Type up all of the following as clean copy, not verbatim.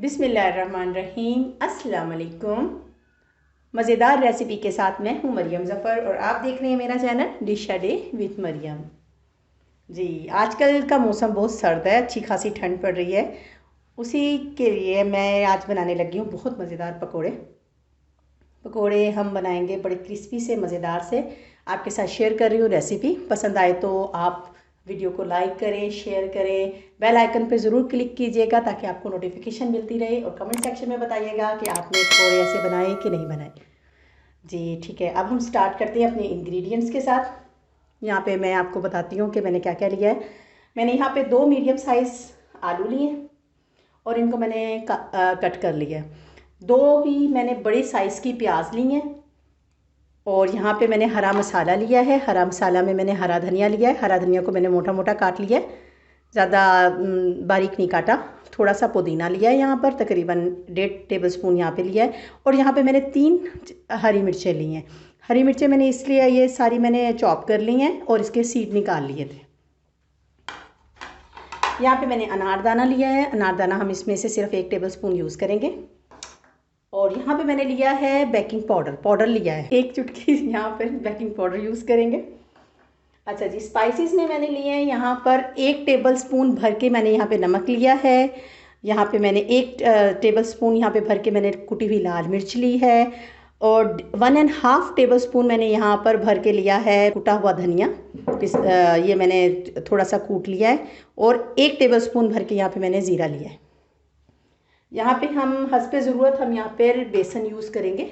बिस्मिल्लाहिर्रहमानिर्रहीम। अस्सलाम वालेकुम। मज़ेदार रेसिपी के साथ मैं हूँ मरियम ज़फ़र और आप देख रहे हैं मेरा channel dish a day with Mariam. जी, आजकल का मौसम बहुत सर्द है, अच्छी खासी ठंड पड़ रही है। उसी के लिए मैं आज बनाने लगी हूँ बहुत मज़ेदार पकोड़े। पकोड़े हम बनाएंगे बड़े क्रिस्पी से मज़ेदार से। आपके साथ शेयर कर रही हूँ रेसिपी। पसंद आए तो आप वीडियो को लाइक करें, शेयर करें, बेल आइकन पर ज़रूर क्लिक कीजिएगा ताकि आपको नोटिफिकेशन मिलती रहे, और कमेंट सेक्शन में बताइएगा कि आपने पकोड़े ऐसे बनाए कि नहीं बनाए। जी ठीक है, अब हम स्टार्ट करते हैं अपने इंग्रेडिएंट्स के साथ। यहाँ पे मैं आपको बताती हूँ कि मैंने क्या क्या लिया है। मैंने यहाँ पे 2 मीडियम साइज़ आलू लिए और इनको मैंने कट कर लिया है। 2 ही मैंने बड़े साइज़ की प्याज ली हैं और यहाँ पे मैंने हरा मसाला लिया है। हरा मसाला में मैंने हरा धनिया लिया है। हरा धनिया को मैंने मोटा मोटा काट लिया है, ज़्यादा बारीक नहीं काटा। थोड़ा सा पुदीना लिया है, यहाँ पर तकरीबन 1.5 टेबलस्पून यहाँ पे लिया है। और यहाँ पे मैंने 3 हरी मिर्चें ली हैं। हरी मिर्चें मैंने इसलिए ये सारी मैंने चॉप कर ली हैं और इसके सीड निकाल लिए थे। यहाँ पे मैंने अनारदाना लिया है। अनारदाना हम इसमें से सिर्फ 1 टेबलस्पून यूज़ करेंगे। और यहाँ पे मैंने लिया है बेकिंग पाउडर लिया है, 1 चुटकी यहाँ पर बेकिंग पाउडर यूज़ करेंगे। अच्छा जी, स्पाइसेस में मैंने लिए हैं यहाँ पर 1 टेबलस्पून भर के मैंने यहाँ पे नमक लिया है। यहाँ पे मैंने 1 टेबलस्पून यहाँ पे भर के मैंने कुटी हुई लाल मिर्च ली है। और 1.5 टेबलस्पून मैंने यहाँ पर भर के लिया है कुटा हुआ धनिया। ये मैंने थोड़ा सा कूट लिया है। और 1 टेबलस्पून भर के यहाँ पे मैंने ज़ीरा लिया है। यहाँ पे हम हस्बे ज़रूरत हम यहाँ पर बेसन यूज़ करेंगे,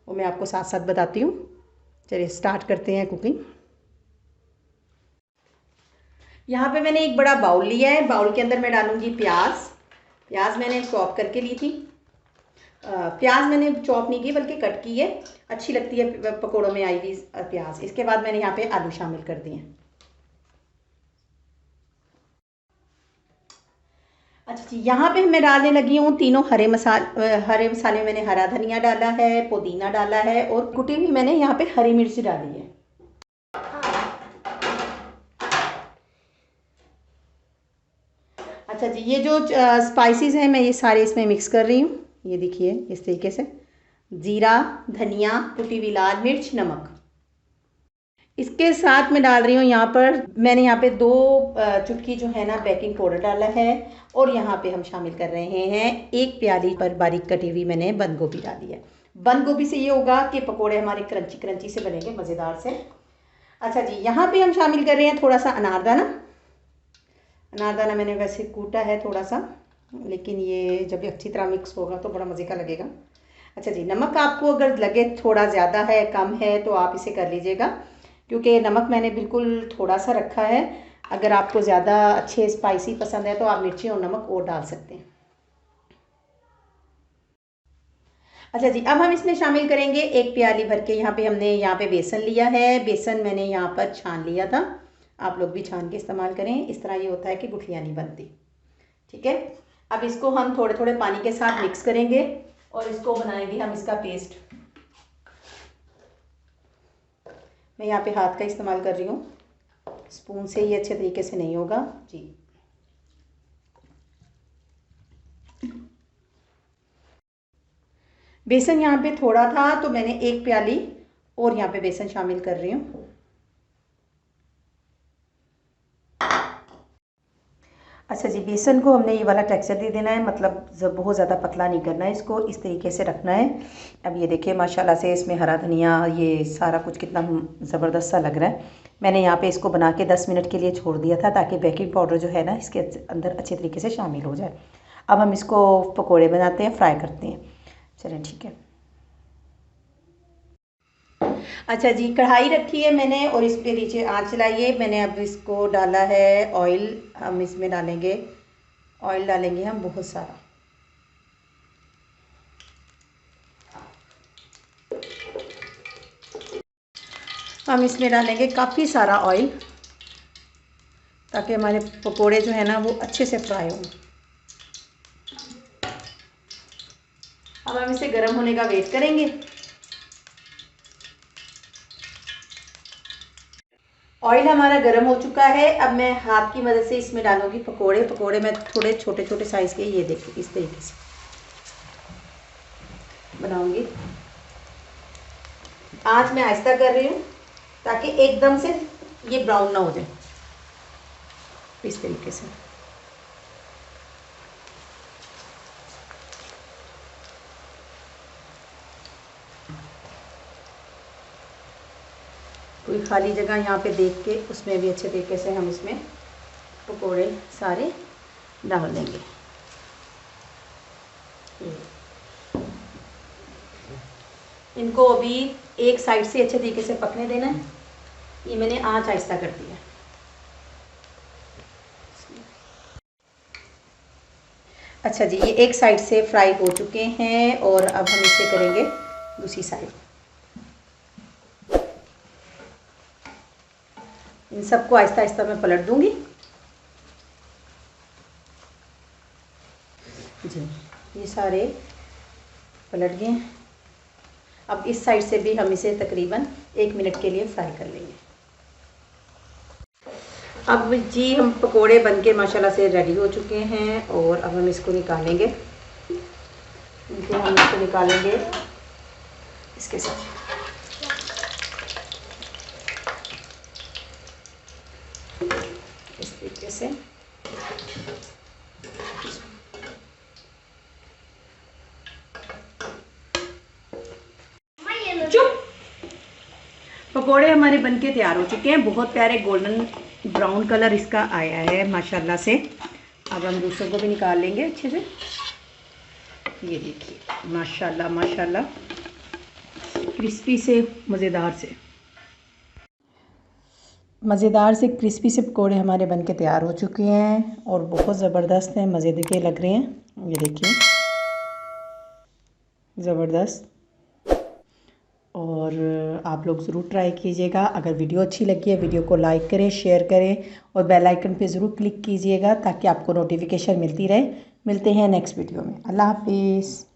वो मैं आपको साथ साथ बताती हूँ। चलिए स्टार्ट करते हैं कुकिंग। यहाँ पे मैंने एक बड़ा बाउल लिया है। बाउल के अंदर मैं डालूंगी प्याज मैंने चॉप करके ली थी। प्याज मैंने चॉप नहीं की बल्कि कट की है, अच्छी लगती है पकोड़ों में आई हुई प्याज। इसके बाद मैंने यहाँ पे आलू शामिल कर दिए हैं। अच्छा जी, यहाँ पे मैं डालने लगी हूँ तीनों हरे मसाले। मैंने हरा धनिया डाला है, पुदीना डाला है और कुटी हुई मैंने यहाँ पे हरी मिर्च डाली है। अच्छा जी, ये जो स्पाइसेस हैं मैं ये सारे इसमें मिक्स कर रही हूँ। ये देखिए इस तरीके से ज़ीरा, धनिया, कुटी हुई लाल मिर्च, नमक। इसके साथ मैं डाल रही हूँ यहाँ पर मैंने यहाँ पे 2 चुटकी जो है ना बेकिंग पाउडर डाला है। और यहाँ पे हम शामिल कर रहे हैं 1 प्याली पर बारीक कटी हुई मैंने बंद गोभी डाली है। बंद गोभी से ये होगा कि पकोड़े हमारे क्रंची क्रंची से बनेंगे, मज़ेदार से। अच्छा जी, यहाँ पे हम शामिल कर रहे हैं थोड़ा सा अनारदाना। अनारदाना मैंने वैसे कूटा है थोड़ा सा, लेकिन ये जब अच्छी तरह मिक्स होगा तो बड़ा मज़े का लगेगा। अच्छा जी, नमक आपको अगर लगे थोड़ा ज़्यादा है कम है तो आप इसे कर लीजिएगा, क्योंकि नमक मैंने बिल्कुल थोड़ा सा रखा है। अगर आपको ज़्यादा अच्छे स्पाइसी पसंद है तो आप मिर्ची और नमक और डाल सकते हैं। अच्छा जी, अब हम इसमें शामिल करेंगे 1 प्याली भर के यहाँ पे बेसन लिया है। बेसन मैंने यहाँ पर छान लिया था, आप लोग भी छान के इस्तेमाल करें। इस तरह ये होता है कि गुठलियाँ नहीं बनती। ठीक है, अब इसको हम थोड़े थोड़े पानी के साथ मिक्स करेंगे और इसको बनाएंगे हम इसका पेस्ट। मैं यहाँ पे हाथ का इस्तेमाल कर रही हूँ, स्पून से ये अच्छे तरीके से नहीं होगा जी। बेसन यहाँ पे थोड़ा था तो मैंने 1 प्याली और यहाँ पे बेसन शामिल कर रही हूँ। अच्छा जी, बेसन को हमने ये वाला टेक्सचर दे देना है, मतलब बहुत ज़्यादा पतला नहीं करना है इसको, इस तरीके से रखना है। अब ये देखिए माशाल्लाह से इसमें हरा धनिया ये सारा कुछ कितना ज़बरदस्त सा लग रहा है। मैंने यहाँ पे इसको बना के 10 मिनट के लिए छोड़ दिया था ताकि बेकिंग पाउडर जो है ना इसके अंदर अच्छे तरीके से शामिल हो जाए। अब हम इसको पकौड़े बनाते हैं, फ्राई करते हैं। चलें ठीक है। अच्छा जी, कढ़ाई रखी है मैंने और इस पे नीचे आँच चलाइए। मैंने अब इसको डाला है ऑयल। हम इसमें डालेंगे ऑयल, डालेंगे हम बहुत सारा। हम इसमें डालेंगे काफ़ी सारा ऑयल ताकि हमारे पकोड़े जो है ना वो अच्छे से फ्राई हों। अब हम इसे गर्म होने का वेट करेंगे। ऑयल हमारा गर्म हो चुका है। अब मैं हाथ की मदद से इसमें डालूंगी पकोड़े। पकोड़े मैं थोड़े छोटे छोटे साइज़ के, ये देखिए इस तरीके से बनाऊंगी। आज मैं आहिस्ता कर रही हूँ ताकि एकदम से ये ब्राउन ना हो जाए। इस तरीके से कोई खाली जगह यहाँ पे देख के उसमें भी अच्छे तरीके से हम इसमें पकोड़े सारे डाल देंगे। इनको अभी एक साइड से अच्छे तरीके से पकने देना है। ये मैंने आंच आहिस्ता कर दिया। अच्छा जी, ये एक साइड से फ्राई हो चुके हैं और अब हम इसे करेंगे दूसरी साइड। इन सबको आहिस्ता आहिस्ता मैं पलट दूंगी। जी, ये सारे पलट गए हैं। अब इस साइड से भी हम इसे तकरीबन 1 मिनट के लिए फ्राई कर लेंगे। अब जी हम पकोड़े बनके माशाल्लाह से रेडी हो चुके हैं और अब हम इसको निकालेंगे। इनको हम इसको निकालेंगे इसके साथ। इस तरीके से चुप। पकोड़े हमारे बनके तैयार हो चुके हैं। बहुत प्यारे गोल्डन ब्राउन कलर इसका आया है माशाल्लाह से। अब हम दूसरों को भी निकाल लेंगे अच्छे से। ये देखिए माशाल्लाह माशाल्लाह, क्रिस्पी से मज़ेदार से क्रिस्पी से पकोड़े हमारे बनके तैयार हो चुके हैं और बहुत ज़बरदस्त हैं, मज़े के लग रहे हैं। ये देखिए ज़बरदस्त। और आप लोग ज़रूर ट्राई कीजिएगा। अगर वीडियो अच्छी लगी है वीडियो को लाइक करें, शेयर करें और बेल आइकन पे ज़रूर क्लिक कीजिएगा ताकि आपको नोटिफिकेशन मिलती रहे। मिलते हैं नेक्स्ट वीडियो में। अल्लाह हाफिज़।